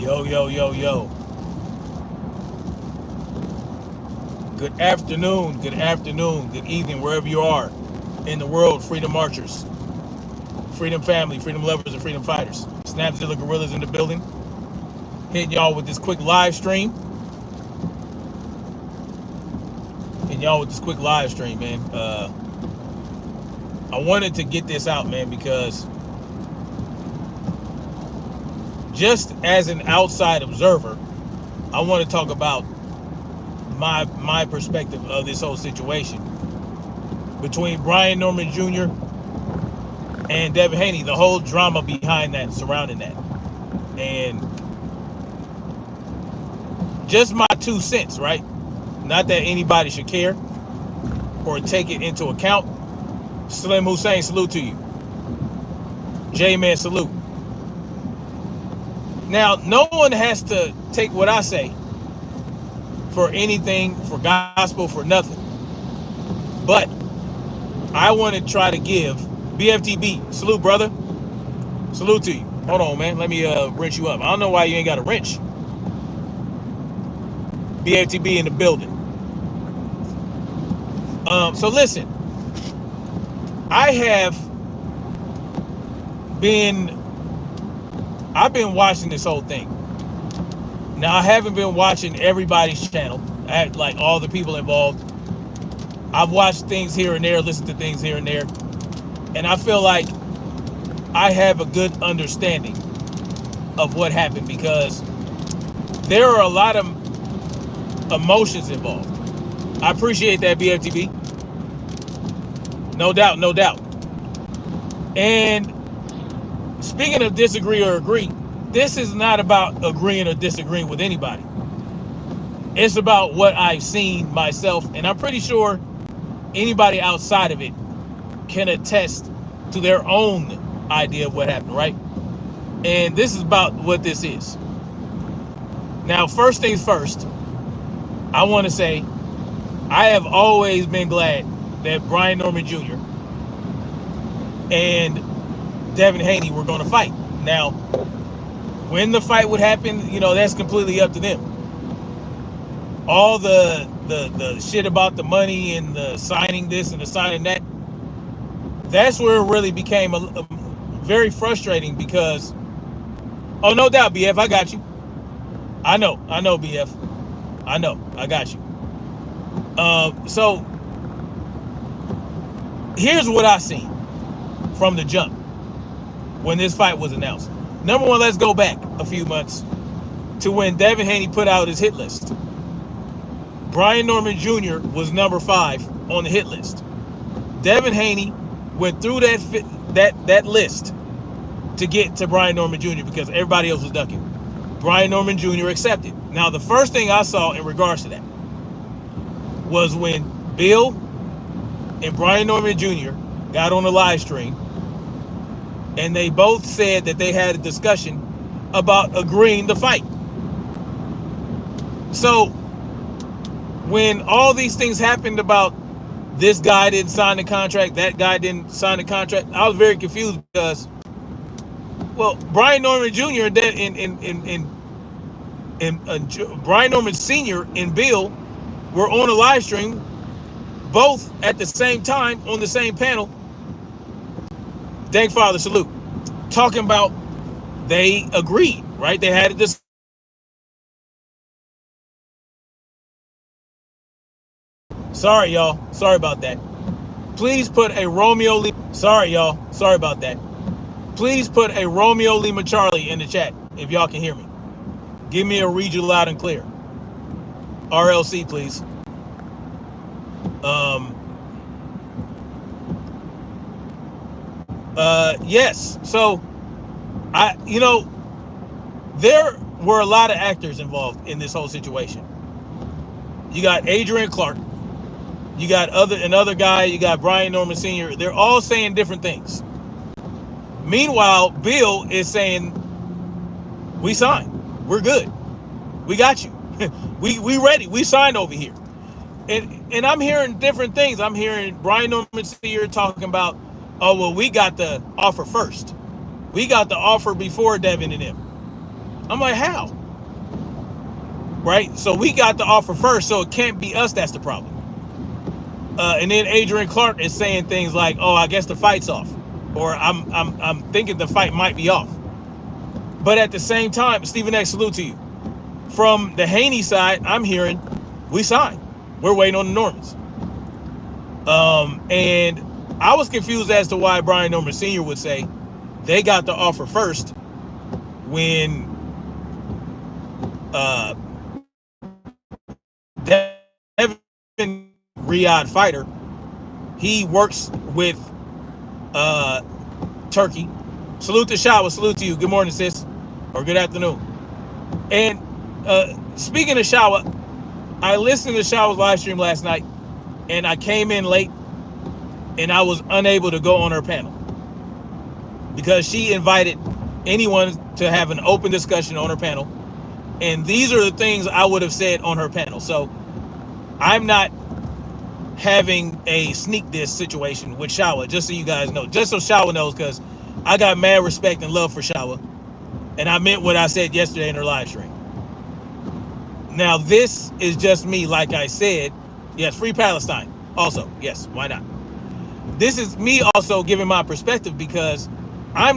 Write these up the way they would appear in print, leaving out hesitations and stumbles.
Yo, yo, yo, yo. Good afternoon, good evening, wherever you are in the world, freedom marchers, freedom family, freedom lovers, and freedom fighters. Snapzilla Gorillas in the building. Hitting y'all with this quick live stream. Man. I wanted to get this out, man, because just as an outside observer, I want to talk about my perspective of this whole situation between Brian Norman Jr. and Devin Haney, the whole drama behind that, surrounding that. And just my 2 cents, right? Not that anybody should care or take it into account. Slim Hussein, salute to you. J-Man, salute. Now, no one has to take what I say for anything, for gospel, for nothing. But I want to try to give BFTB, salute, brother. Salute to you. Hold on, man. Let me wrench you up. I don't know why you ain't got a wrench. BFTB in the building. So listen, I've been watching this whole thing. Now, I haven't been watching everybody's channel, like all the people involved. I've watched things here and there, listened to things here and there, and I feel like I have a good understanding of what happened because there are a lot of emotions involved. I appreciate that, BFTB. No doubt, no doubt. And speaking of disagree or agree, this is not about agreeing or disagreeing with anybody. It's about what I've seen myself, and I'm pretty sure anybody outside of it can attest to their own idea of what happened, right? And this is about what this is. Now, first things first, I want to say I have always been glad that Brian Norman Jr. and Devin Haney were going to fight. Now, when the fight would happen, that's completely up to them. All the shit about the money and the signing this and the signing that, that's where it really became a very frustrating because, oh, no doubt, BF, I got you. I know, BF. I know, I got you. So, here's what I seen from the jump when this fight was announced. Number one, let's go back a few months to when Devin Haney put out his hit list. Brian Norman Jr. was number 5 on the hit list. Devin Haney went through that list to get to Brian Norman Jr. because everybody else was ducking. Brian Norman Jr. accepted. Now, the first thing I saw in regards to that was when Bill and Brian Norman Jr. got on the live stream and they both said that they had a discussion about agreeing to fight. So when all these things happened about this guy didn't sign the contract, that guy didn't sign the contract, I was very confused because, well, Brian Norman Jr. and Brian Norman Sr. and Bill were on a live stream both at the same time on the same panel. Thank Father, salute. Talking about they agreed, right? They had this. Sorry, y'all. Sorry about that. Please put a Romeo Lima. Sorry, y'all. Sorry about that. Please put a Romeo Lima Charlie in the chat if y'all can hear me. Give me a read you loud and clear. RLC, please. Yes. So, there were a lot of actors involved in this whole situation. You got Adrian Clark. You got another guy. You got Brian Norman Sr. They're all saying different things. Meanwhile, Bill is saying, we signed. We're good. We got you. we ready. We signed over here. And I'm hearing different things. I'm hearing Brian Norman Sr. talking about, oh, well, we got the offer first. We got the offer before Devin and him. I'm like, how? Right? So we got the offer first, so it can't be us that's the problem. And then Adrian Clark is saying things like, "Oh, I guess the fight's off," or I'm thinking the fight might be off. But at the same time, Stephen X, salute to you. From the Haney side, I'm hearing we signed. We're waiting on the Normans. And I was confused as to why Brian Norman Sr. would say they got the offer first when Devin, Riyadh fighter, he works with Turkey. Salute to Shawa, salute to you. Good morning, sis, or good afternoon. And speaking of Shawa, I listened to Shawa's live stream last night, and I came in late, and I was unable to go on her panel because she invited anyone to have an open discussion on her panel, and these are the things I would have said on her panel. So I'm not having a sneak diss situation with Shawa, just so you guys know, just so Shawa knows, because I got mad respect and love for Shawa, and I meant what I said yesterday in her live stream. Now, this is just me, like I said. Yes, free Palestine. Also, yes, why not? This is me also giving my perspective, because I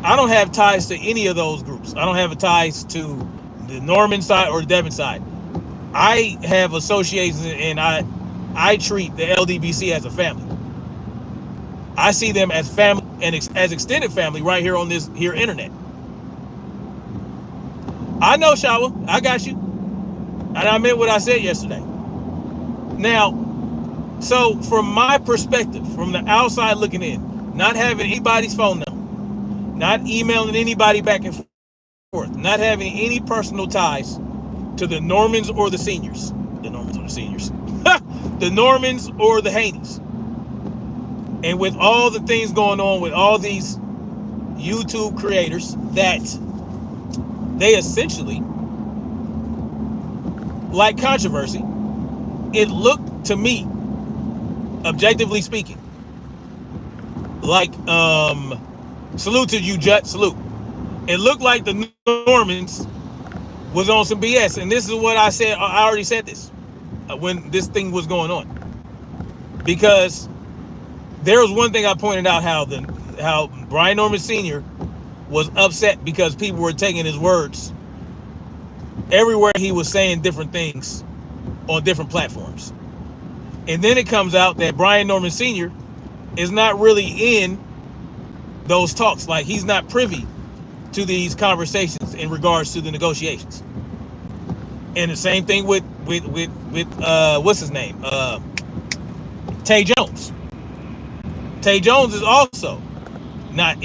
don't have ties to any of those groups. I don't have ties to the Norman side or the Devin side. I have associations, and I treat the LDBC as a family. I see them as family and as extended family right here on this here internet. I know, Shawa, I got you. And I meant what I said yesterday. Now, so from my perspective, from the outside looking in, not having anybody's phone number, not emailing anybody back and forth, not having any personal ties to the Normans or the seniors. The Normans or the seniors. The Normans or the Haneys. And with all the things going on with all these YouTube creators that they essentially like controversy, it looked to me, objectively speaking, like salute to you, Jut, salute. It looked like the Normans was on some BS, and this is what I said. I already said this when this thing was going on, because there was one thing I pointed out, how Brian Norman Sr. was upset because people were taking his words everywhere. He was saying different things on different platforms, and then it comes out that Brian Norman Sr. is not really in those talks. Like, he's not privy to these conversations in regards to the negotiations. And the same thing with what's his name, Tay Jones. Tay Jones is also not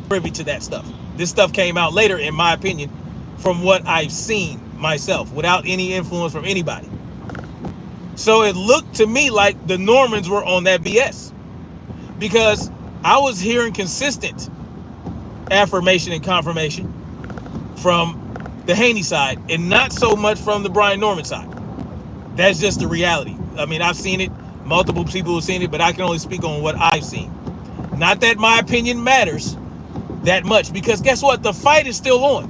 privy to that stuff. This stuff came out later, in my opinion, from what I've seen myself, without any influence from anybody. So it looked to me like the Normans were on that BS, because I was hearing consistent affirmation and confirmation from the Haney side, and not so much from the Brian Norman side. That's just the reality. I mean, I've seen it. Multiple people have seen it, but I can only speak on what I've seen. Not that my opinion matters that much, because guess what? The fight is still on.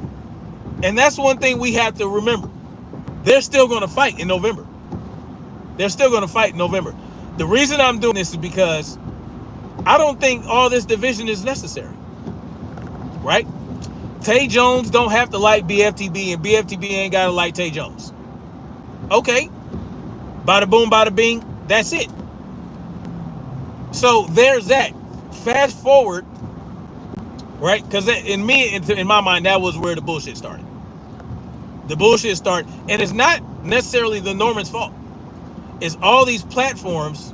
And that's one thing we have to remember. They're still going to fight in November. They're still going to fight in November. The reason I'm doing this is because I don't think all this division is necessary. Right? Tay Jones don't have to like BFTB, and BFTB ain't got to like Tay Jones. Okay. Bada boom, bada bing. That's it. So there's that. Fast forward, right? Because in my mind, that was where the bullshit started. The bullshit started, and it's not necessarily the Norman's fault. It's all these platforms.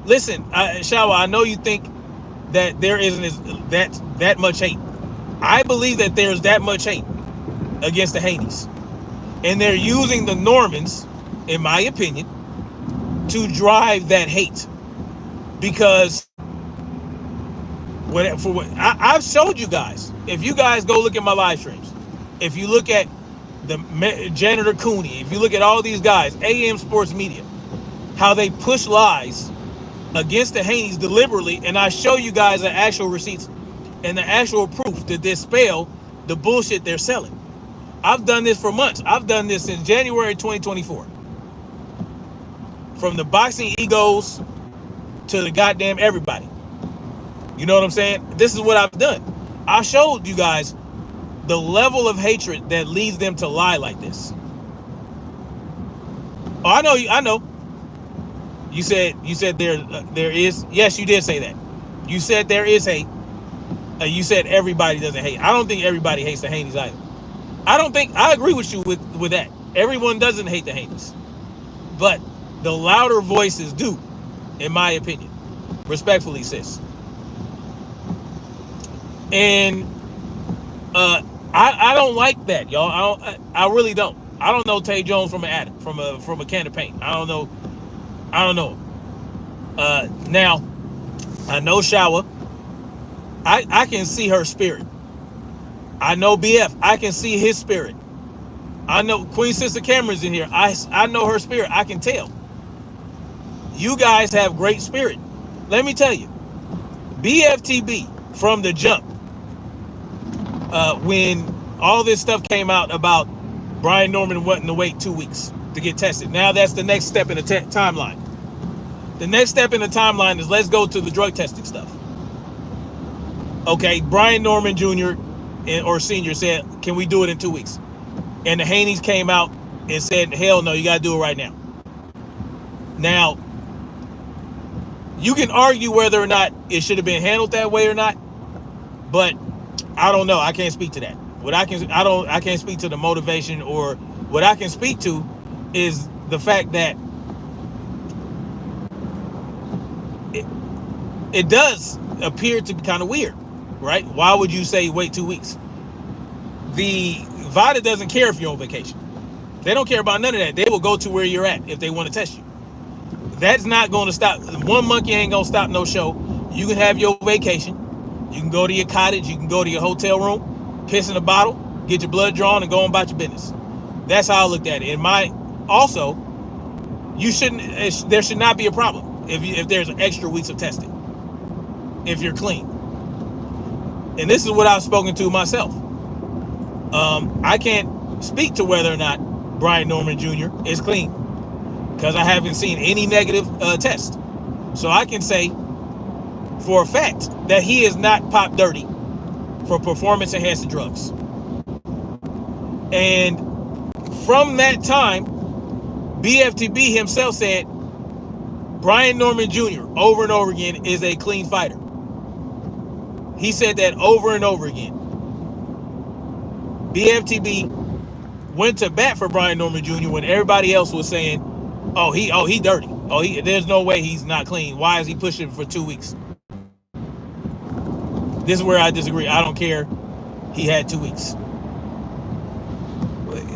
Listen, Shawa, I know you think that there isn't that much hate. I believe that there's that much hate against the Haneys, and they're using the Normans, in my opinion, to drive that hate. Because I've showed you guys, if you guys go look at my live streams, if you look at the Janitor Cooney, if you look at all these guys, AM Sports Media, how they push lies against the Haneys deliberately, and I show you guys the actual receipts and the actual proof to dispel the bullshit they're selling. I've done this for months. I've done this since January 2024. From the boxing egos to the goddamn everybody. You know what I'm saying? This is what I've done. I showed you guys the level of hatred that leads them to lie like this. Oh, I know. You said there is. Yes, you did say that. You said there is hate. You said everybody doesn't hate. I don't think everybody hates the Haneys either. I agree with you with that. Everyone doesn't hate the Haneys. But the louder voices do, in my opinion. Respectfully, sis. And I don't like that, y'all. I really don't. I don't know Tay Jones from a can of paint. I don't know. Now, I know Shawa. I can see her spirit. I know BF. I can see his spirit. I know Queen Sister Cameron's in here. I know her spirit. I can tell. You guys have great spirit. Let me tell you, BFTB from the jump, when all this stuff came out about Brian Norman wanting to wait 2 weeks to get tested. Now that's the next step in the timeline. The next step in the timeline is let's go to the drug testing stuff. Okay, Brian Norman Jr. or Sr. said, can we do it in 2 weeks? And the Haneys came out and said, hell no, you got to do it right now. Now, you can argue whether or not it should have been handled that way or not, but I don't know. I can't speak to that. I can't speak to the motivation, or what I can speak to is the fact that it does appear to be kind of weird, right? Why would you say wait 2 weeks? The VADA doesn't care if you're on vacation. They don't care about none of that. They will go to where you're at if they want to test you. That's not going to stop. One monkey ain't going to stop no show. You can have your vacation. You can go to your cottage. You can go to your hotel room, piss in a bottle, get your blood drawn, and go on about your business. That's how I looked at it. And also, there should not be a problem if there's extra weeks of testing, if you're clean. And this is what I've spoken to myself. I can't speak to whether or not Brian Norman Jr. is clean because I haven't seen any negative test. So I can say for a fact that he is not popped dirty for performance enhancing drugs. And from that time, BFTB himself said Brian Norman Jr. over and over again is a clean fighter. He said that over and over again. BFTB went to bat for Brian Norman Jr. when everybody else was saying, oh, he dirty. There's no way he's not clean. Why is he pushing for 2 weeks? This is where I disagree. I don't care. He had 2 weeks.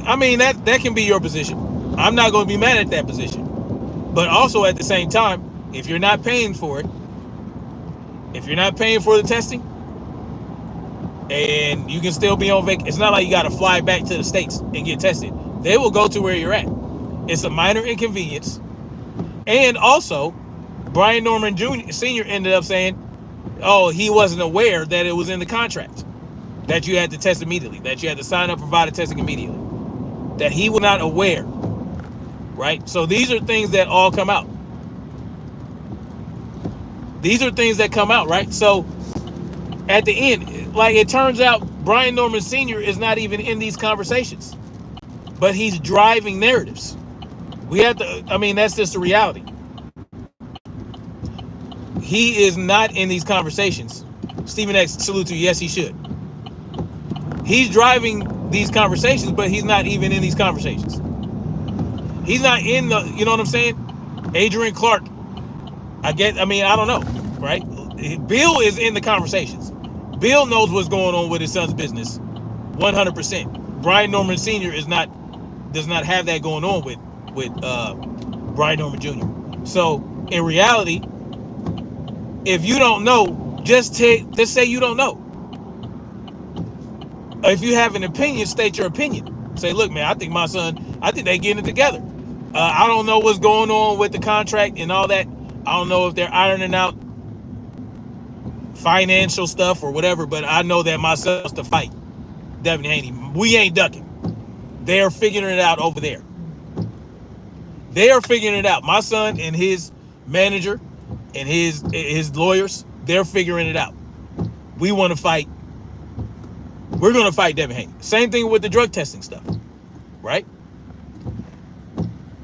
I mean, that can be your position. I'm not going to be mad at that position. But also at the same time, if you're not paying for it, if you're not paying for the testing, and you can still be on vacation, it's not like you got to fly back to the States and get tested. They will go to where you're at. It's a minor inconvenience. And also, Brian Norman Jr. Sr. ended up saying, oh, he wasn't aware that it was in the contract, that you had to test immediately, that you had to sign up for VADA testing immediately, that he was not aware, right? So these are things that all come out. These are things that come out, right? So at the end, like, it turns out Brian Norman Sr. is not even in these conversations, but he's driving narratives. We have to, I mean, that's just the reality. He is not in these conversations. Stephen X, salute to you. Yes, he should. He's driving these conversations, but he's not even in these conversations. He's not in the, you know what I'm saying? Adrian Clark, I don't know, right? Bill is in the conversations. Bill knows what's going on with his son's business, 100%. Brian Norman Sr. does not have that going on with Brian Norman Jr. So in reality, if you don't know, just say you don't know. If you have an opinion, state your opinion. Say, look, man, I think they're getting it together. I don't know what's going on with the contract and all that. I don't know if they're ironing out financial stuff or whatever, but I know that my son's to fight. Devin Haney. We ain't ducking. They're figuring it out over there. They are figuring it out. My son and his manager and his lawyers, they're figuring it out. We want to fight. We're going to fight Devin Haney. Same thing with the drug testing stuff, right?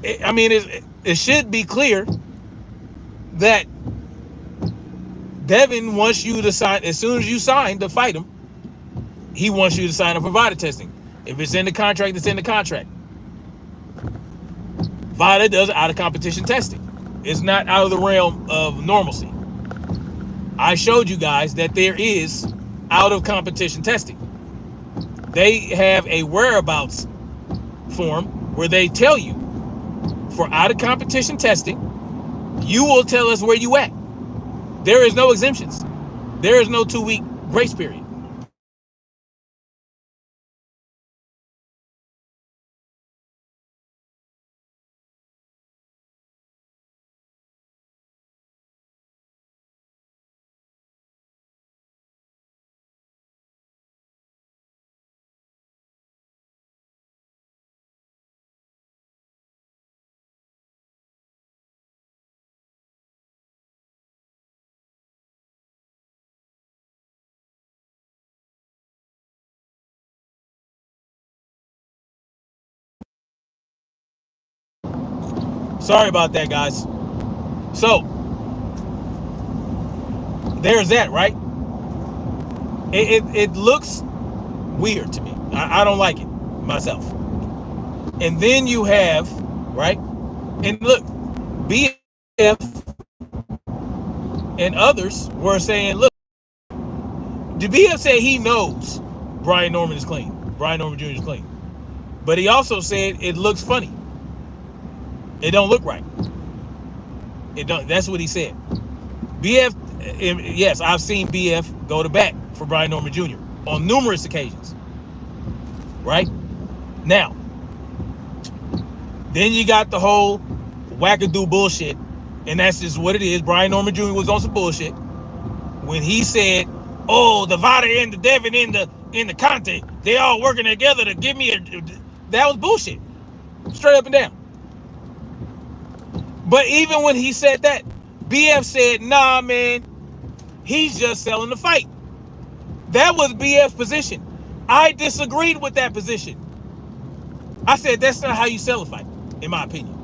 It should be clear that Devin wants you to sign, as soon as you sign to fight him, he wants you to sign up for VADA testing. If it's in the contract, it's in the contract. VADA does out of competition testing. It's not out of the realm of normalcy. I showed you guys that there is out of competition testing. They have a whereabouts form where they tell you for out of competition testing, you will tell us where you at. There is no exemptions. There is no 2-week grace period. Sorry about that, guys. So, there's that, right? It looks weird to me. I don't like it myself. And then you have, right? And look, BF and others were saying, look, the BF said he knows Brian Norman is clean. Brian Norman Jr. is clean. But he also said it looks funny. It don't look right. It don't. That's what he said. BF, yes, I've seen BF go to bat for Brian Norman Jr. on numerous occasions. Right? Now, then you got the whole wackadoo bullshit, and that's just what it is. Brian Norman Jr. was on some bullshit when he said, "Oh, the Vada and the Devin in the Conte, they all working together to give me a." That was bullshit, straight up and down. But even when he said that, BF said, "Nah, man, he's just selling the fight." That was BF's position. I disagreed with that position. I said that's not how you sell a fight, in my opinion.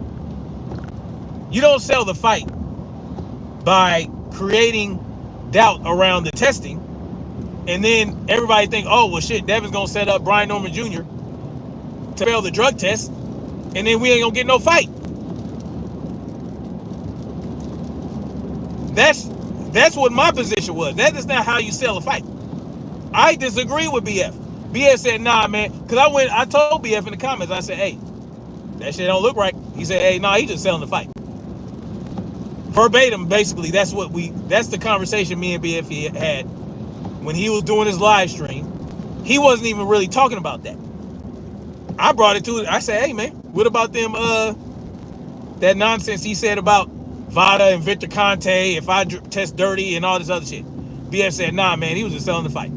You don't sell the fight by creating doubt around the testing, and then everybody think, oh, well, shit, Devin's going to set up Brian Norman Jr. to fail the drug test, and then we ain't going to get no fight. That's what my position was. That is not how you sell a fight. I disagree with BF. BF said, nah, man, because I told BF in the comments, I said, hey, that shit don't look right. He said, hey, nah, he just selling the fight. Verbatim, basically, that's the conversation me and BF had when he was doing his live stream. He wasn't even really talking about that. I brought it to it. I said, hey, man, what about them, that nonsense he said about Vada and Victor Conte, if I test dirty and all this other shit? BF said, nah, man, he was just selling the fight.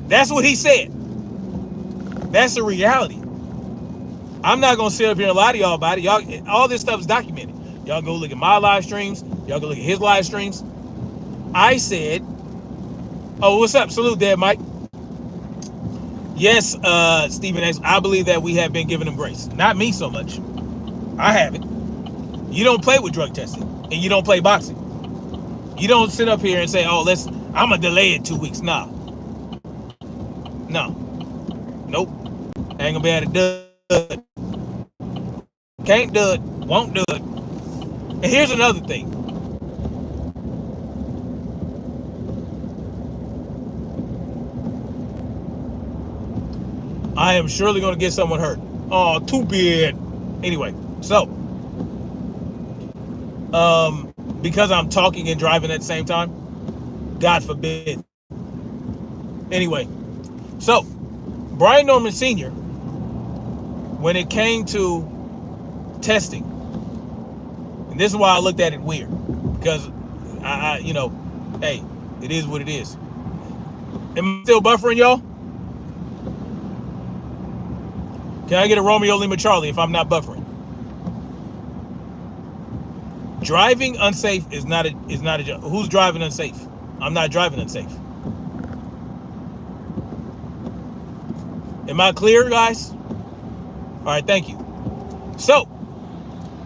That's what he said. That's the reality. I'm not going to sit up here and lie to y'all about it. Y'all, all this stuff is documented. Y'all go look at my live streams. Y'all go look at his live streams. I said, oh, what's up? Salute there, Mike. Yes, Stephen X, I believe that we have been giving him grace. Not me so much. I haven't. You don't play with drug testing, and you don't play boxing. You don't sit up here and say, oh, I'm going to delay it 2 weeks. Nah. No. Nope. Ain't going to be able to do it. Can't do it. Won't do it. And here's another thing. I am surely going to get someone hurt. Oh, too bad. Anyway, so because I'm talking and driving at the same time, God forbid. Anyway, so Brian Norman Sr., when it came to testing, and this is why I looked at it weird, because I hey, it is what it is. Am I still buffering, y'all? Can I get a Romeo Lima Charlie if I'm not buffering? Driving unsafe is not a who's driving unsafe? I'm not driving unsafe. Am I clear, guys? All right, thank you. So,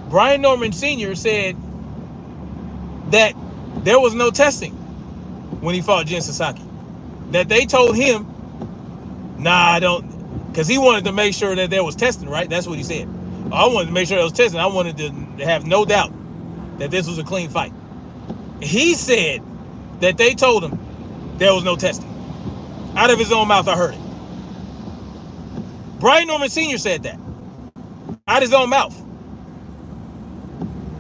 Brian Norman Sr. said that there was no testing when he fought Jen Sasaki. That they told him, nah, I don't, because he wanted to make sure that there was testing, right? That's what he said. I wanted to make sure there was testing. I wanted to have no doubt that this was a clean fight. He said that they told him there was no testing. Out of his own mouth, I heard it. Brian Norman Sr. said that. Out of his own mouth.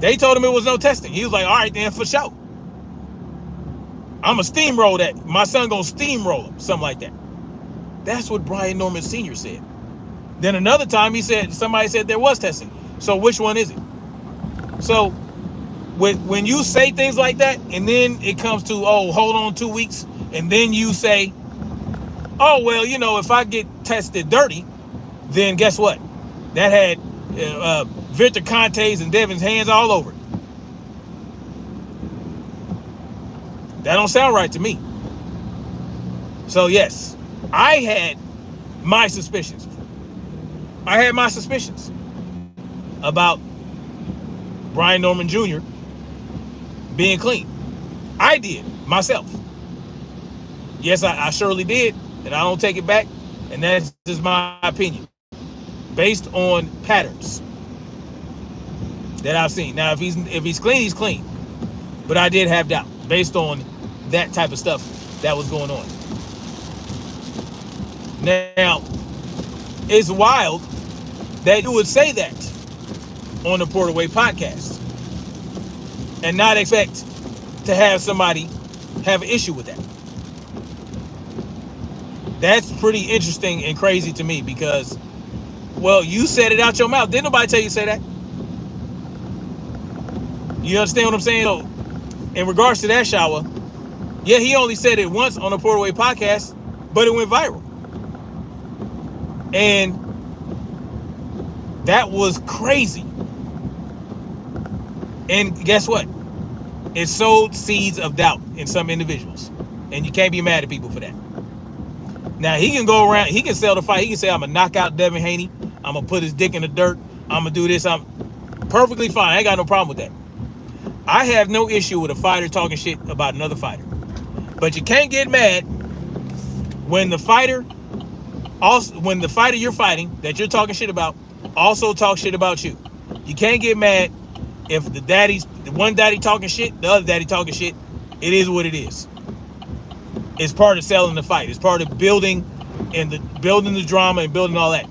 They told him it was no testing. He was like, all right, then, for sure. I'm going to steamroll that. My son going to steamroll him. Something like that. That's what Brian Norman Sr. said. Then another time he said, somebody said there was testing. So which one is it? So when you say things like that, and then it comes to, oh, hold on 2 weeks, and then you say, oh, well, you know, if I get tested dirty, then guess what? That had Victor Conte's and Devin's hands all over it. That don't sound right to me. So yes, I had my suspicions. I had my suspicions about Brian Norman Jr. being clean. I did, myself. Yes, I surely did, and I don't take it back, and that's just my opinion. Based on patterns that I've seen. Now, if he's clean, he's clean. But I did have doubt based on that type of stuff that was going on. Now, it's wild that you would say that on the Porterway podcast and not expect to have somebody have an issue with that. That's pretty interesting and crazy to me because, well, you said it out your mouth. Didn't nobody tell you to say that? You understand what I'm saying? So, in regards to that shower, yeah, he only said it once on the Porterway podcast, but it went viral. And that was crazy. And guess what? It sowed seeds of doubt in some individuals. And you can't be mad at people for that. Now, he can go around, he can sell the fight. He can say, I'm going to knock out Devin Haney. I'm going to put his dick in the dirt. I'm going to do this. I'm perfectly fine. I ain't got no problem with that. I have no issue with a fighter talking shit about another fighter. But you can't get mad when the fighter you're fighting that you're talking shit about also talk shit about you. You can't get mad if the one daddy talking shit, the other daddy talking shit. It is what it is. It's part of selling the fight. It's part of building the drama and building all that.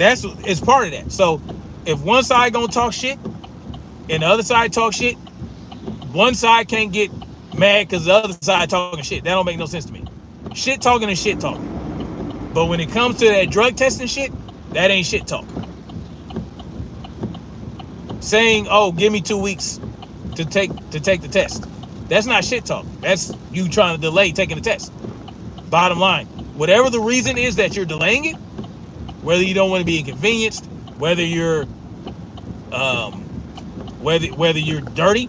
It's part of that. So if one side gonna talk shit and the other side talk shit, one side can't get mad because the other side talking shit. That don't make no sense to me. Shit talking is shit talking. But when it comes to that drug testing shit, that ain't shit talk. Saying, oh, give me 2 weeks to take the test. That's not shit talk. That's you trying to delay taking the test. Bottom line, whatever the reason is that you're delaying it, whether you don't want to be inconvenienced, whether you're whether you're dirty,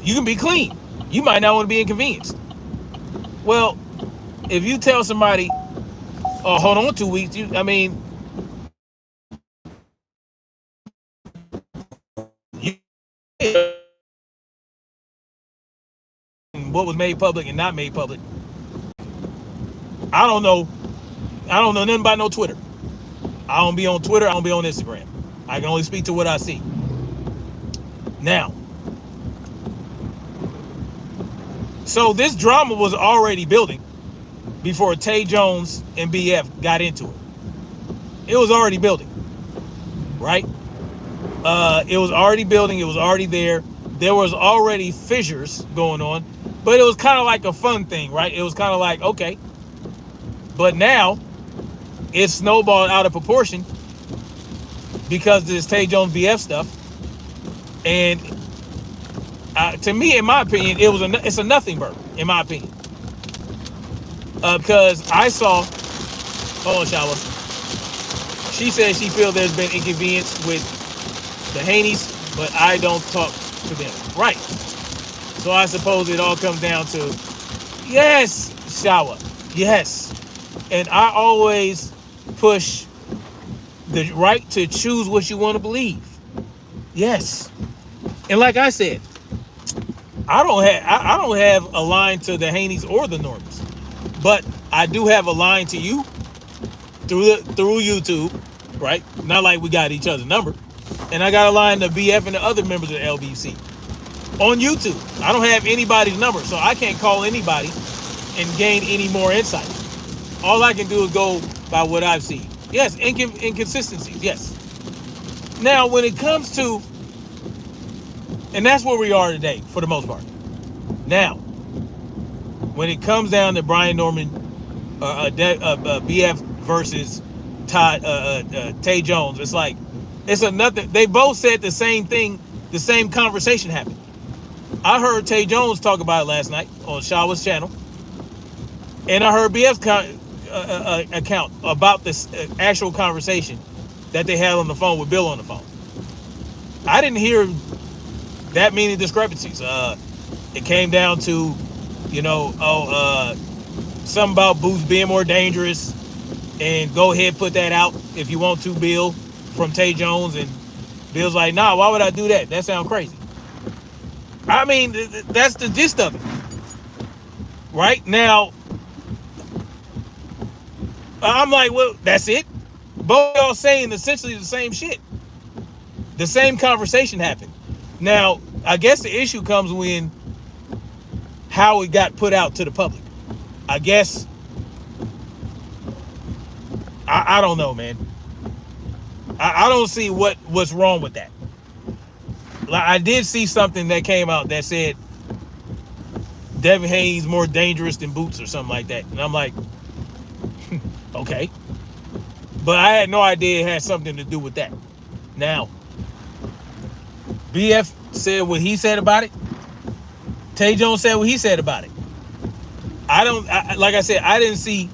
you can be clean. You might not want to be inconvenienced. Well, if you tell somebody, oh, hold on 2 weeks, what was made public and not made public. I don't know nothing about no Twitter. I don't be on Twitter. I don't be on Instagram. I can only speak to what I see. Now, so this drama was already building before Tay Jones and BF got into it. It was already building, right? It was already building. It was already there. There was already fissures going on, but it was kind of like a fun thing, right? It was kind of like, okay. But now it's snowballed out of proportion because of this Tay Jones BF stuff. And to me, in my opinion, it's a nothing burger, in my opinion. Because I saw, hold on, shower. She says she feels there's been inconvenience with the Haneys, but I don't talk to them. Right. So I suppose it all comes down to, yes, shower. Yes. And I always push the right to choose what you want to believe. Yes. And like I said, I don't have a line to the Haneys or the Normans, but I do have a line to you through YouTube, right? Not like we got each other's number, and I got a line to BF and the other members of the LBC on YouTube. I don't have anybody's number, so I can't call anybody and gain any more insight. All I can do is go by what I've seen. Yes, inconsistencies. Yes. Now, when it comes to, and that's where we are today, for the most part. Now, when it comes down to Brian Norman, BF versus Tay Jones, it's like, it's another, they both said the same thing, the same conversation happened. I heard Tay Jones talk about it last night on Shawa's channel, and I heard BF's account about this actual conversation that they had on the phone with Bill on the phone. I didn't hear that many discrepancies. It came down to, something about Boots being more dangerous, and go ahead, put that out if you want to, Bill, from Tay Jones. And Bill's like, nah, why would I do that? That sounds crazy. I mean, that's the gist of it. Right? Now, I'm like, well, that's it? Both y'all saying essentially the same shit. The same conversation happened. Now, I guess the issue comes when how it got put out to the public. I guess, I don't know, man. I don't see what's wrong with that. Like, I did see something that came out that said Devin Haney's more dangerous than Boots or something like that. And I'm like, okay. But I had no idea it had something to do with that. Now, BF said what he said about it. Tay Jones said what he said about it. Like I said, I didn't see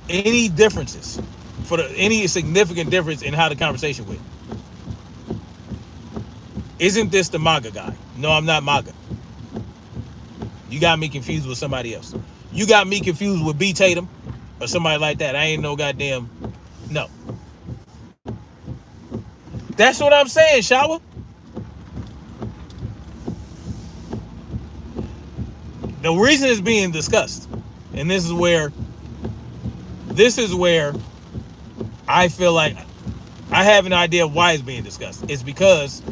any differences, any significant difference in how the conversation went. Isn't this the MAGA guy? No, I'm not MAGA. You got me confused with somebody else. You got me confused with B. Tatum or somebody like that. I ain't no goddamn, no. That's what I'm saying, Shower. The reason it's being discussed, and this is where I feel like I have an idea of why it's being discussed. It's because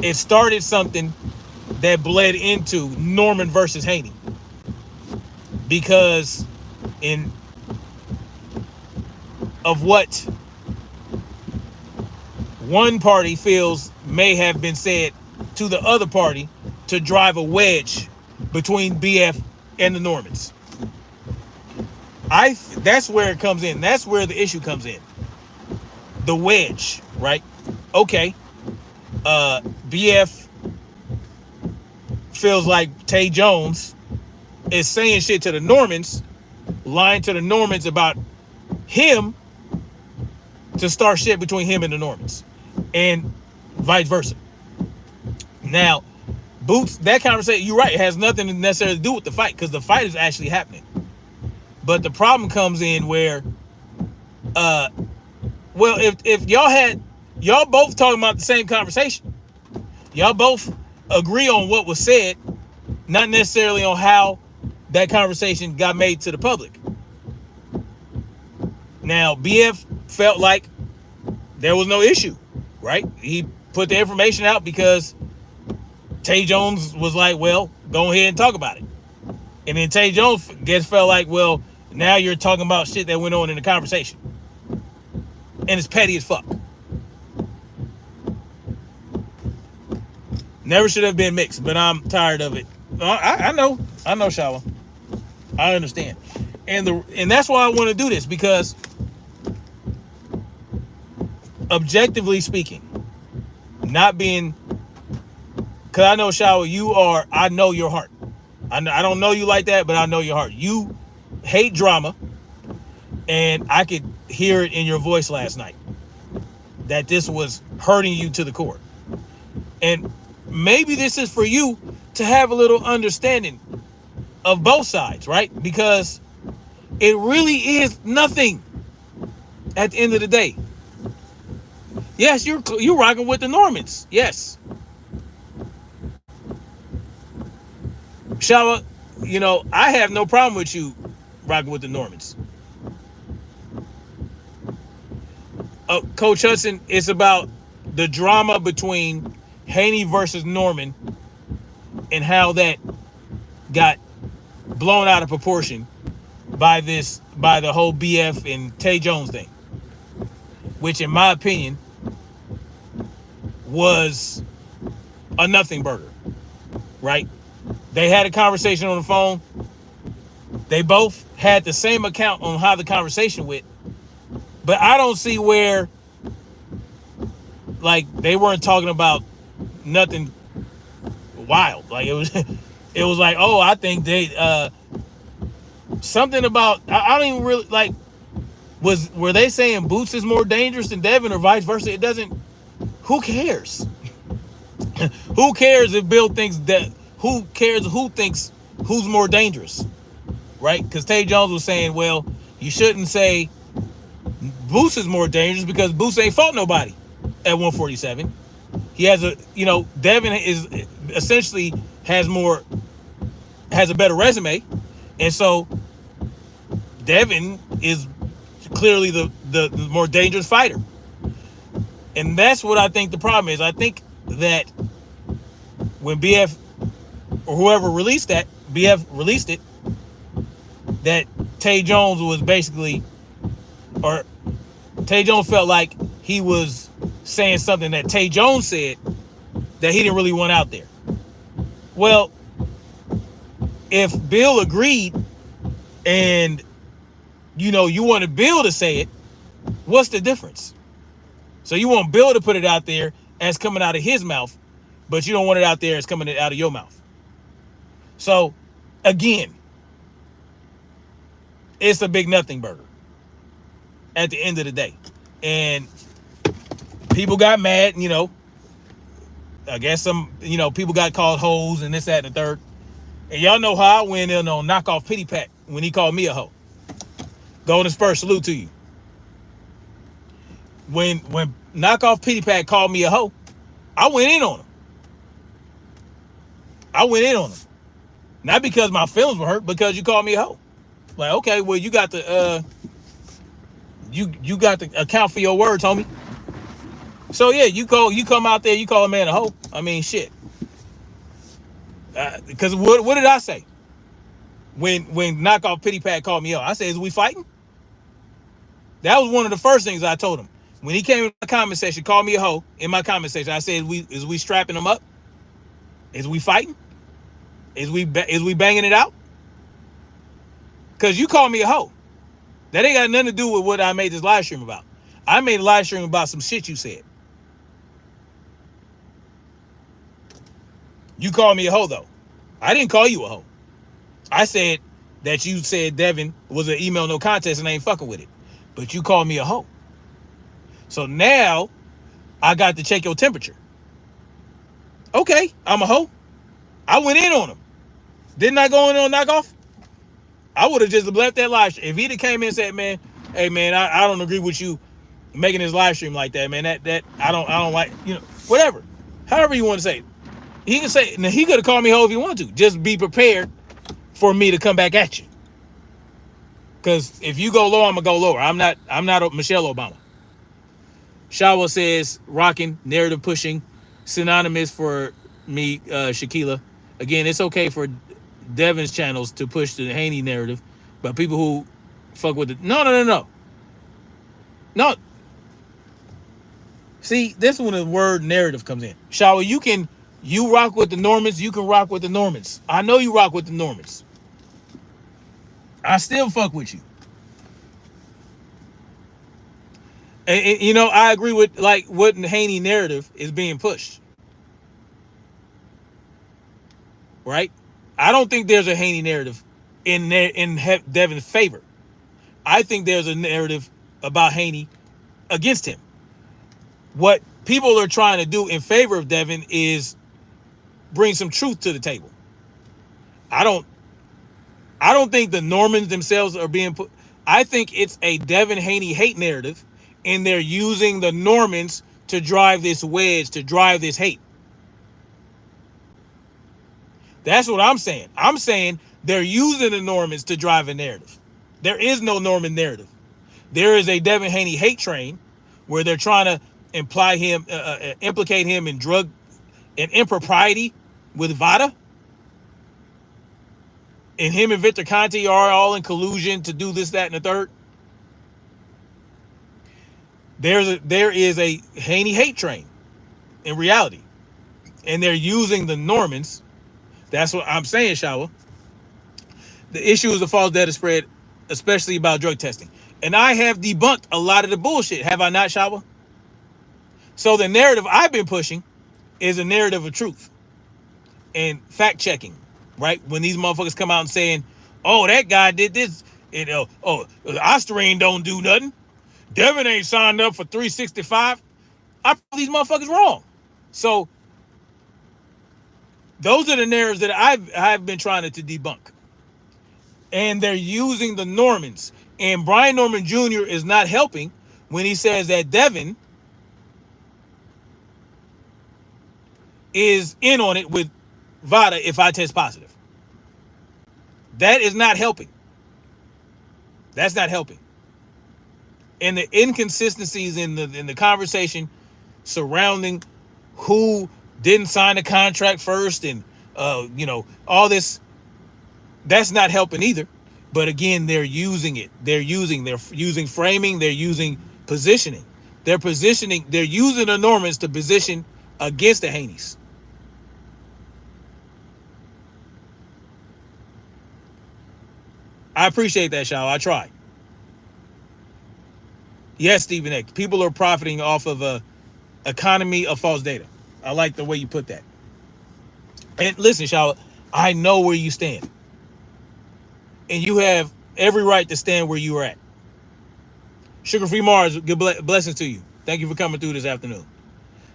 it started something that bled into Norman versus Haney. Because of what one party feels may have been said to the other party to drive a wedge between BF and the Normans. That's where it comes in. That's where the issue comes in. The wedge, right? Okay. BF feels like Tay Jones is saying shit to the Normans, lying to the Normans about him to start shit between him and the Normans, and vice versa. Now, Boots, that conversation, you're right, it has nothing necessarily to do with the fight, because the fight is actually happening. But the problem comes in where, well, if y'all both talking about the same conversation, y'all both agree on what was said, not necessarily on how that conversation got made to the public. Now, BF felt like there was no issue, right? He put the information out because Tay Jones was like, well, go ahead and talk about it. And then Tay Jones felt like, well, now you're talking about shit that went on in the conversation. And it's petty as fuck. Never should have been mixed, but I'm tired of it. I know, Shawa. I understand. And that's why I want to do this, because objectively speaking, not being, because I know, Shawa, I know your heart. I don't know you like that, but I know your heart. You hate drama. And I could hear it in your voice last night that this was hurting you to the core. And maybe this is for you to have a little understanding of both sides, right? Because it really is nothing at the end of the day. Yes, you're rocking with the Normans. Yes. Shower, I have no problem with you rocking with the Normans. Coach Hudson, it's about the drama between Haney versus Norman and how that got blown out of proportion by the whole BF and Tay Jones thing, which in my opinion was a nothing burger, right? They had a conversation on the phone. They both had the same account on how the conversation went, but I don't see where, like, they weren't talking about nothing wild. Like, it was like, oh, I think they something about, I don't even really like. Were they saying Boots is more dangerous than Devin or vice versa? It doesn't. Who cares? Who cares if Bill thinks that? Who cares who thinks who's more dangerous, right? Because Tay Jones was saying, well, you shouldn't say Boots is more dangerous because Boots ain't fought nobody at 147. He has Devin is essentially has a better resume, and so Devin is clearly the more dangerous fighter. And that's what I think the problem is. I think that when BF or whoever released that, BF released it, that Tay Jones was basically, or Tay Jones felt like he was saying something that Tay Jones said that he didn't really want out there. Well, if Bill agreed and you wanted Bill to say it, what's the difference? So you want Bill to put it out there as coming out of his mouth, but you don't want it out there as coming out of your mouth. So, again, it's a big nothing burger at the end of the day. And people got mad, I guess some, people got called hoes and this, that, and the third. And y'all know how I went in on knockoff pity pat when he called me a hoe. Golden Spurs, salute to you. When knockoff pity pat called me a hoe, I went in on him. Not because my feelings were hurt, because you called me a hoe. Like, okay, well, you got to you got to account for your words, homie. So yeah, you come out there, you call a man a hoe. I mean, shit. Because what did I say when knockoff pity pat called me a hoe? I said, is we fighting? That was one of the first things I told him. When he came in my comment section, called me a hoe in my comment section, I said, is we strapping him up? Is we fighting? Is we banging it out? Because you called me a hoe. That ain't got nothing to do with what I made this live stream about. I made a live stream about some shit you said. You called me a hoe, though. I didn't call you a hoe. I said that you said Devin was an email no contest and I ain't fucking with it. But you called me a hoe. So now I got to check your temperature. Okay, I'm a hoe. I went in on him. Didn't I go in on knockoff? I would have just left that live stream. If he'd have came in and said, man, hey man, I don't agree with you making this live stream like that, man. That I don't like, whatever. However you want to say it. He can say, now he could have called me hoe if he wanted to. Just be prepared for me to come back at you. Because if you go low, I'm gonna go lower. I'm not Michelle Obama. Shawa says, rocking, narrative pushing, synonymous for me, Shaquila. Again, it's okay for Devin's channels to push the Haney narrative, but people who fuck with it, no. See, this is when the word narrative comes in. Shawa, you rock with the Normans, you can rock with the Normans. I know you rock with the Normans. I still fuck with you. And I agree with like what Haney narrative is being pushed. Right? I don't think there's a Haney narrative in Devin's favor. I think there's a narrative about Haney against him. What people are trying to do in favor of Devin is bring some truth to the table. I don't I don't think the Normans themselves are being put. I think it's a Devin Haney hate narrative, and they're using the Normans to drive this wedge, to drive this hate. That's what I'm saying. I'm saying they're using the Normans to drive a narrative. There is no Norman narrative. There is a Devin Haney hate train where they're trying to implicate him in drug and impropriety with Vada. And him and Victor Conte are all in collusion to do this, that, and the third. There is a Haney hate train in reality. And they're using the Normans. That's what I'm saying, Shawa. The issue is the false data spread, especially about drug testing. And I have debunked a lot of the bullshit, have I not, Shawa? So the narrative I've been pushing is a narrative of truth and fact checking, right? When these motherfuckers come out and saying, oh, that guy did this, Osterine don't do nothing. Devin ain't signed up for 365. I prove these motherfuckers wrong. So those are the narratives that I've been trying to debunk. And they're using the Normans. And Brian Norman Jr. is not helping when he says that Devin is in on it with Vada if I test positive. That is not helping. That's not helping. And the inconsistencies in the conversation surrounding who didn't sign the contract first and all this, that's not helping either. But again, they're using it. They're using framing, they're using positioning. They're using the Normans to position against the Haneys. I appreciate that, Shaw. I try. Yes, Stephen X. People are profiting off of a economy of false data. I like the way you put that. And listen, Shaw, I know where you stand. And you have every right to stand where you are at. Sugar Free Mars, good blessings to you. Thank you for coming through this afternoon.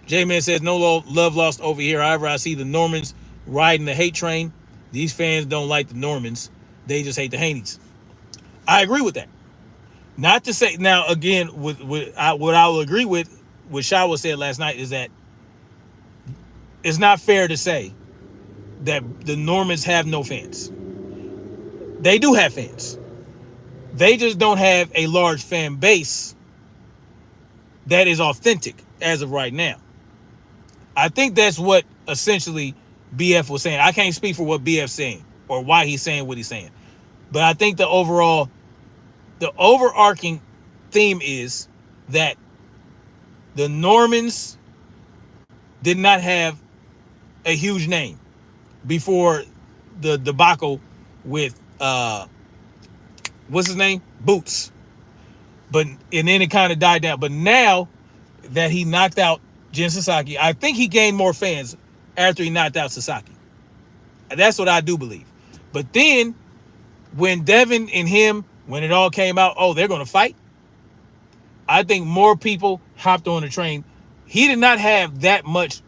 J-Man says, no love lost over here. However, I see the Normans riding the hate train. These fans don't like the Normans. They just hate the Haneys. I agree with that. Not to say, now again, what I will agree with what Shawa said last night is that it's not fair to say that the Normans have no fans. They do have fans. They just don't have a large fan base that is authentic as of right now. I think that's what essentially BF was saying. I can't speak for what BF's saying or why he's saying what he's saying. But I think the overarching theme is that the Normans did not have a huge name before the debacle with what's his name? Boots. And then it kind of died down. But now that he knocked out Jen Psaki, I think he gained more fans after he knocked out Psaki. That's what I do believe. But then when Devin and him, when it all came out, oh, they're going to fight, I think more people hopped on the train. He did not have that much,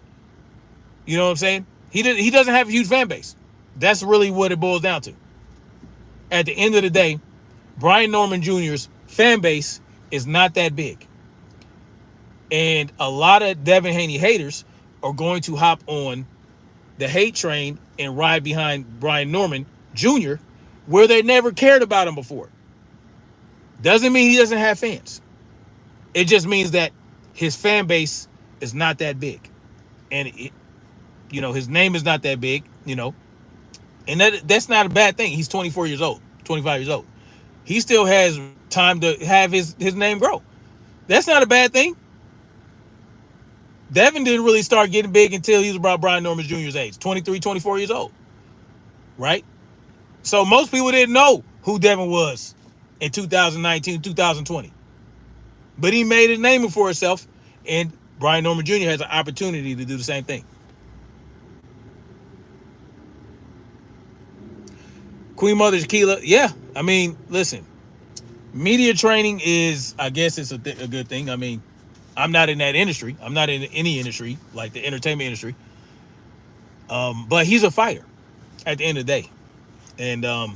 you know what I'm saying? He doesn't have a huge fan base. That's really what it boils down to. At the end of the day, Brian Norman Jr.'s fan base is not that big. And a lot of Devin Haney haters are going to hop on the hate train and ride behind Brian Norman Jr., where they never cared about him before. Doesn't mean he doesn't have fans. It just means that his fan base is not that big. And, his name is not that big, And that's not a bad thing. He's 24 years old, 25 years old. He still has time to have his name grow. That's not a bad thing. Devin didn't really start getting big until he was about Brian Norman Jr.'s age, 23, 24 years old. Right? So most people didn't know who Devin was in 2019, 2020. But he made a name for himself, and Brian Norman Jr. has an opportunity to do the same thing. Queen Mother Shaquila, yeah. I mean, listen. Media training is, I guess, it's a good thing. I mean, I'm not in that industry. I'm not in any industry like the entertainment industry. But he's a fighter at the end of the day, and I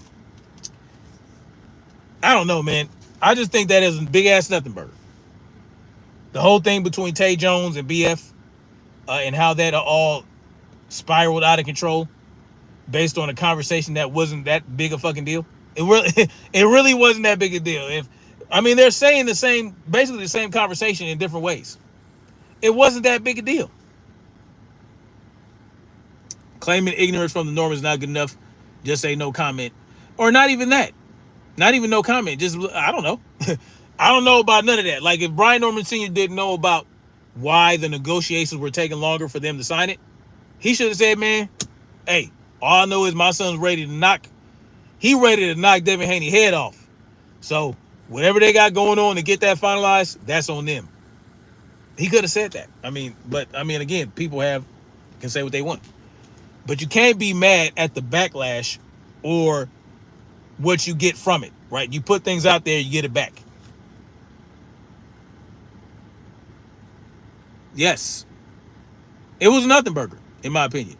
don't know, man. I just think that is a big ass nothing burger. The whole thing between Tay Jones and BF, and how that all spiraled out of control based on a conversation that wasn't that big a fucking deal. It really, it really wasn't that big a deal. If I mean, they're saying the same, basically the same conversation in different ways. It wasn't that big a deal. Claiming ignorance from the norm is not good enough. Just say no comment, or not even that. Not even no comment. Just I don't know. I don't know about none of that. Like if Brian Norman Sr. didn't know about why the negotiations were taking longer for them to sign it, he should have said, "Man, hey, all I know is my son's ready to knock. He ready to knock Devin Haney head off. So whatever they got going on to get that finalized, that's on them." He could have said that. I mean, but I mean, again, people can say what they want, but you can't be mad at the backlash or what you get from it, right? You put things out there, you get it back. Yes, it was a nothing burger, in my opinion.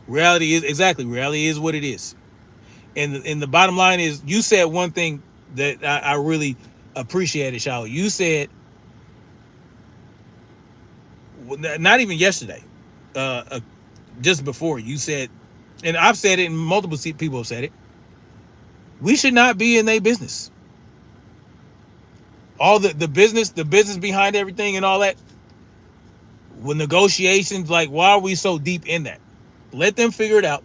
Reality is what it is. And the bottom line is, you said one thing that I really appreciated, Shaw. You said, not even yesterday, just before, you said, and I've said it, and multiple people have said it, we should not be in their business. All the business behind everything and all that, with negotiations, like, why are we so deep in that? Let them figure it out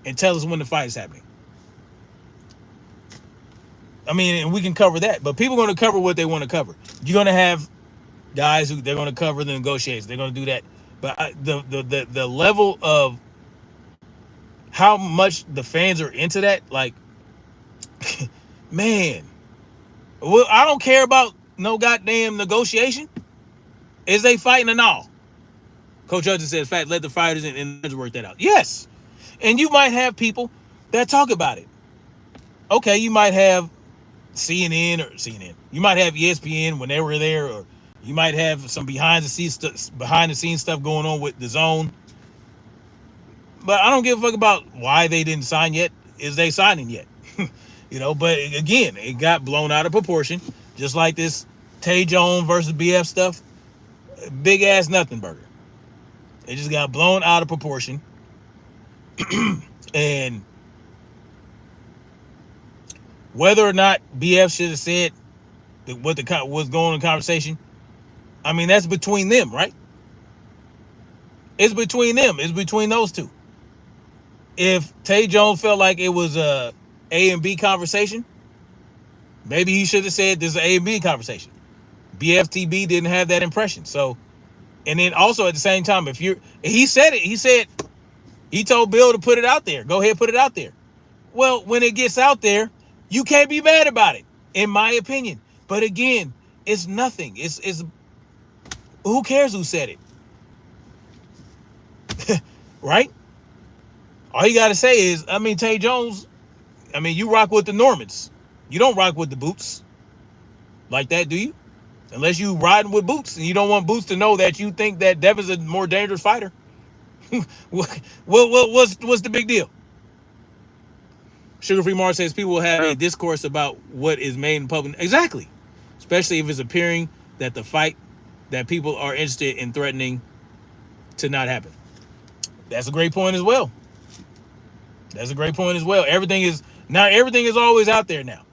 and tell us when the fight is happening. I mean, and we can cover that, but people are going to cover what they want to cover. You're going to have guys who they're going to cover the negotiations. They're going to do that. But the level of how much the fans are into that, like, man, well, I don't care about no goddamn negotiation. Is they fighting or all? Coach Hudson says, "Fact, let the fighters and work that out." Yes, and you might have people that talk about it. Okay, you might have CNN. You might have ESPN when they were there, or you might have some behind the scenes stuff going on with the Zone. But I don't give a fuck about why they didn't sign yet. Is they signing yet? But again, it got blown out of proportion, just like this Tay Jones versus BF stuff. Big ass nothing burger. It just got blown out of proportion. And whether or not BF should have said what was going on in the conversation, I mean, that's between them, right? It's between them. It's between those two. If Tay Jones felt like it was a A and B conversation, maybe he should have said this is an A and B conversation. BFTB didn't have that impression. So, and then also at the same time, he said it. He told Bill to put it out there. Go ahead, put it out there. Well, when it gets out there, you can't be mad about it, in my opinion. But again, it's nothing. It's who cares who said it, right? All you got to say is, I mean, Tay Jones, I mean, you rock with the Normans. You don't rock with the Boots like that, do you? Unless you riding with Boots and you don't want Boots to know that you think that Devin's a more dangerous fighter. What's the big deal? Sugar Free Mars says people will have a discourse about what is made in public. Exactly. Especially if it's appearing that the fight that people are interested in threatening to not happen. That's a great point as well. Everything is always out there now.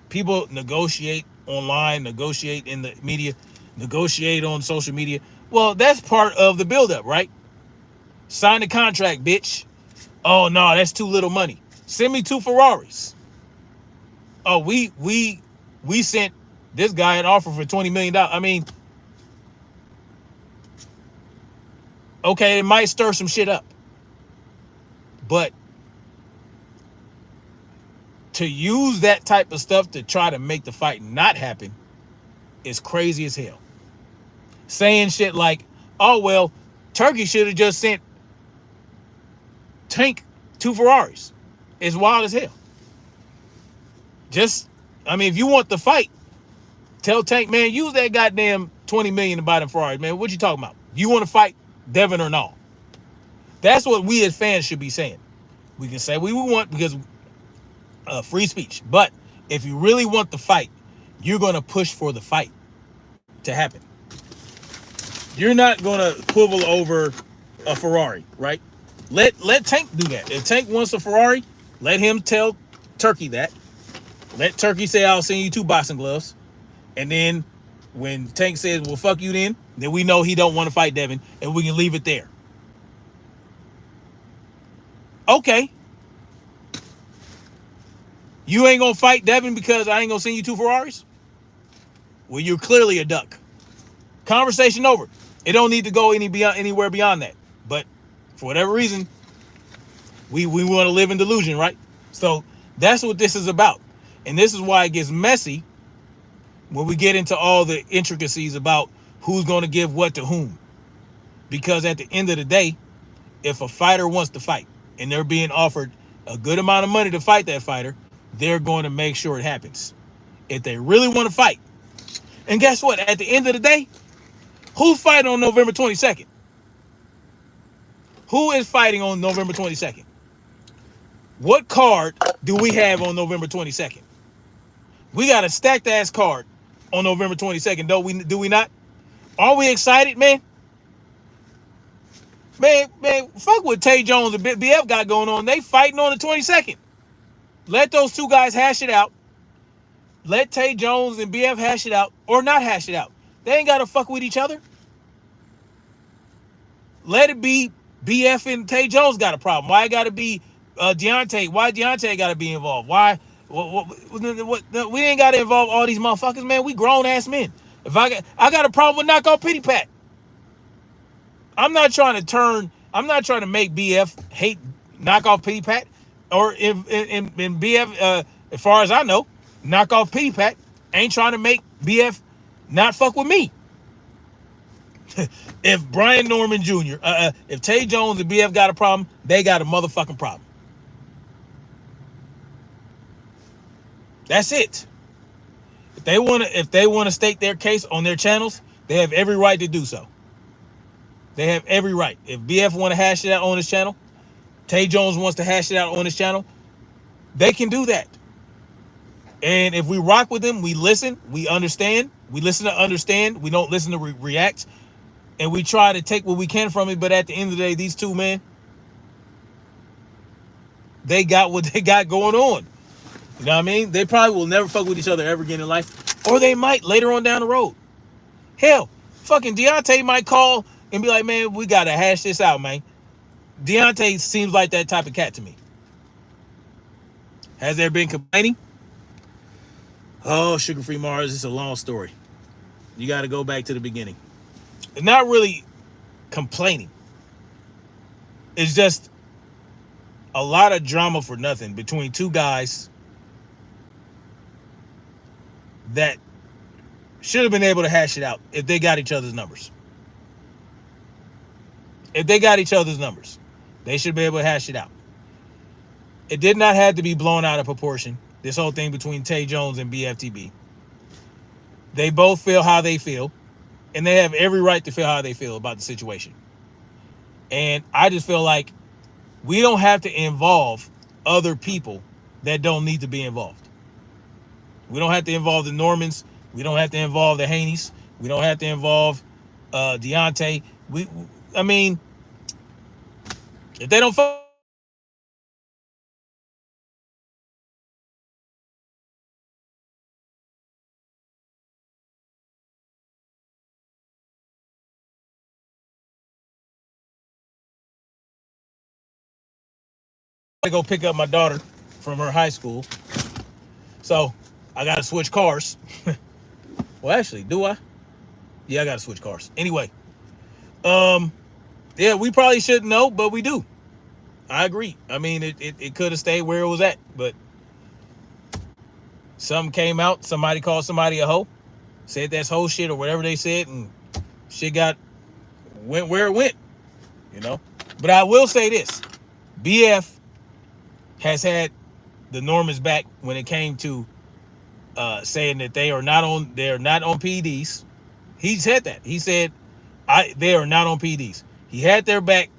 People negotiate online, negotiate in the media, negotiate on social media. Well, that's part of the buildup, right? Sign the contract, bitch. Oh no, that's too little money. Send me 2 Ferraris. Oh, we sent this guy an offer for $20 million. I mean, okay, it might stir some shit up. But to use that type of stuff to try to make the fight not happen is crazy as hell. Saying shit like, oh, well, Turkey should have just sent Tank 2 Ferraris. It's wild as hell. Just, I mean, if you want the fight, tell Tank, man, use that goddamn $20 million to buy them Ferraris, man. What you talking about? You want to fight Devin or no? That's what we as fans should be saying. We can say we want because free speech. But if you really want the fight, you're going to push for the fight to happen. You're not going to quibble over a Ferrari, right? Let Tank do that. If Tank wants a Ferrari, let him tell Turkey that. Let Turkey say, I'll send you 2 boxing gloves. And then when Tank says, well, fuck you then we know he don't want to fight Devin, and we can leave it there. Okay. You ain't going to fight Devin because I ain't going to send you 2 Ferraris? Well, you're clearly a duck. Conversation over. It don't need to go anywhere beyond that. But for whatever reason, we want to live in delusion, right? So that's what this is about. And this is why it gets messy when we get into all the intricacies about who's going to give what to whom. Because at the end of the day, if a fighter wants to fight and they're being offered a good amount of money to fight that fighter, they're going to make sure it happens. If they really want to fight. And guess what? At the end of the day, who's fighting on November 22nd? Who is fighting on November 22nd? What card do we have on November 22nd? We got a stacked ass card on November 22nd, do we not? Are we excited, man? Man, fuck what Tay Jones and BF got going on. They fighting on the 22nd. Let those 2 guys hash it out. Let Tay Jones and BF hash it out or not hash it out. They ain't got to fuck with each other. Let it be BF and Tay Jones got a problem. Why it got to be Deontay? Why Deontay got to be involved? Why? We ain't got to involve all these motherfuckers, man. We grown ass men. If I got a problem with knockout pity pat. I'm not trying to make BF hate knockoff pity pat, or in BF, as far as I know, knockoff pity pat ain't trying to make BF not fuck with me. If Brian Norman Jr., if Tay Jones and BF got a problem, they got a motherfucking problem. That's it. If they want to stake their case on their channels, they have every right to do so. They have every right. If BF want to hash it out on his channel, Tay Jones wants to hash it out on his channel, they can do that. And if we rock with them, we listen, we understand, we listen to understand, we don't listen to react, and we try to take what we can from it. But at the end of the day, these 2 men, they got what they got going on. You know what I mean? They probably will never fuck with each other ever again in life. Or they might later on down the road. Hell, fucking Deontay might call and be like, man, we got to hash this out, man. Deontay seems like that type of cat to me. Has there been complaining? Oh, Sugar Free Mars, it's a long story. You got to go back to the beginning. It's not really complaining. It's just a lot of drama for nothing between 2 guys that should have been able to hash it out if they got each other's numbers. If they got each other's numbers, they should be able to hash it out. It did not have to be blown out of proportion, this whole thing between Tay Jones and BFTB. They both feel how they feel, and they have every right to feel how they feel about the situation. And I just feel like we don't have to involve other people that don't need to be involved. We don't have to involve the Normans. We don't have to involve the Haneys. We don't have to involve Deontay. I mean, if they don't fuck, I go pick up my daughter from her high school. So I got to switch cars. Well, actually, do I? Yeah, I got to switch cars. Anyway, yeah, we probably shouldn't know, but we do. I agree. I mean, it could have stayed where it was at, but something came out. Somebody called somebody a hoe, said that's hoe shit or whatever they said, and shit went where it went, you know. But I will say this: BF has had the Normans back when it came to saying that they're not on PEDs. He said that. He said they are not on PEDs. He had their back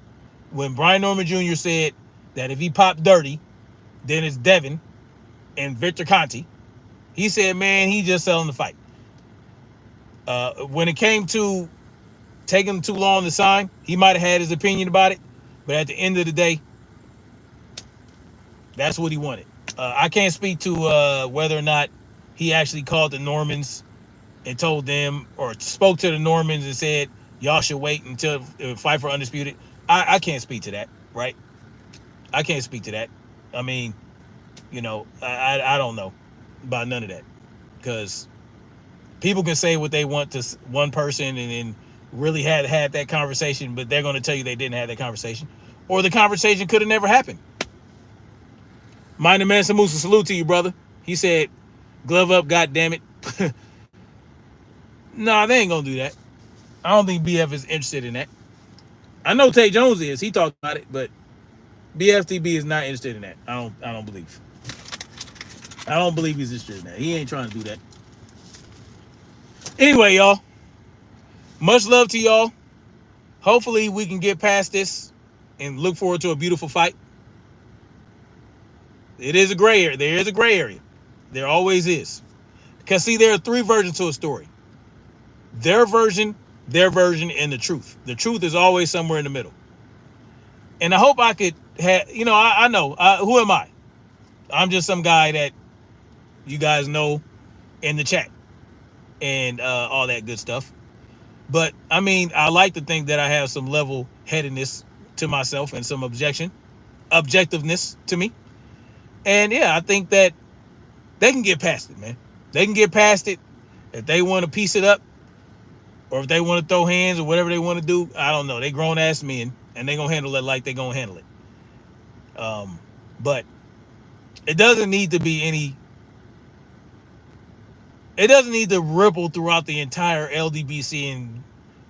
when Brian Norman Jr. said that if he popped dirty, then it's Devin and Victor Conti. He said, man, he just selling the fight. When it came to taking too long to sign, he might have had his opinion about it, but at the end of the day, that's what he wanted. I can't speak to whether or not he actually called the Normans and told them, or spoke to the Normans and said, y'all should wait until fight for Undisputed. I can't speak to that, right? I can't speak to that. I mean, I don't know about none of that, because people can say what they want to one person and then really had that conversation, but they're going to tell you they didn't have that conversation, or the conversation could have never happened. Mind the man Samusa, salute to you, brother. He said, glove up, goddammit. Nah, they ain't going to do that. I don't think BF is interested in that. I know Tay Jones is. He talked about it, but BFTB is not interested in that. I don't believe. I don't believe he's interested in that. He ain't trying to do that. Anyway, y'all, much love to y'all. Hopefully we can get past this and look forward to a beautiful fight. It is a gray area. There is a gray area. There always is. Because, see, there are three versions to a story. Their version, and the truth. The truth is always somewhere in the middle. And I hope I could have, I know. Who am I? I'm just some guy that you guys know in the chat and all that good stuff. But, I mean, I like to think that I have some level-headedness to myself and some objectiveness to me. And, yeah, I think that they can get past it, man. They can get past it. If they want to piece it up, or if they want to throw hands or whatever they want to do, I don't know. They grown-ass men, and they going to handle it like they going to handle it. But it doesn't need to be any... It doesn't need to ripple throughout the entire LDBC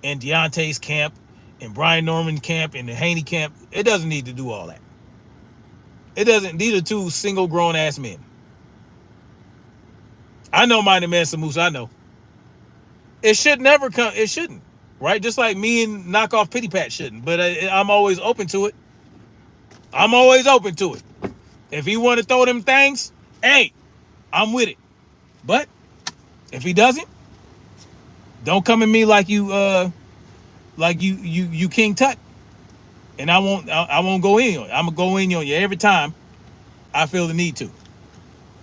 and Deontay's camp and Brian Norman's camp and the Haney camp. It doesn't need to do all that. It doesn't. These are two single grown-ass men. I know Mighty Man Samoose. I know. It should never come. It shouldn't. Right? Just like me and Knockoff Pity Pat shouldn't. But I'm always open to it. I'm always open to it. If he want to throw them things, hey, I'm with it. But if he doesn't, don't come at me like you King Tut. And I won't go in on you. I'm gonna go in on you every time I feel the need to.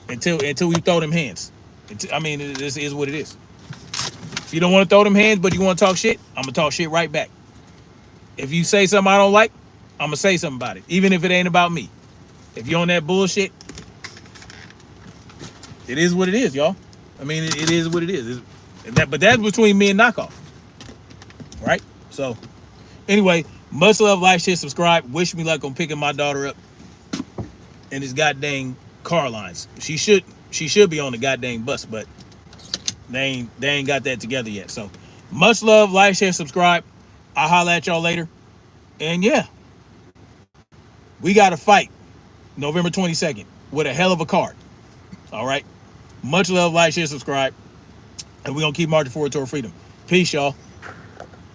Until we throw them hands. This is what it is. If you don't want to throw them hands, but you want to talk shit, I'm gonna talk shit right back. If you say something I don't like, I'm gonna say something about it, even if it ain't about me. If you're on that bullshit, it is what it is, y'all. I mean, it is what it is. But that's between me and Knockoff, right? So, anyway, much love, like, share, subscribe. Wish me luck on picking my daughter up in this goddamn car lines. She should be on the goddamn bus, but they ain't got that together yet. So, much love, like, share, subscribe. I'll holler at y'all later. And yeah, we got to fight November 22nd with a hell of a card. All right. Much love, like, share, subscribe. And we're going to keep marching forward toward freedom. Peace, y'all.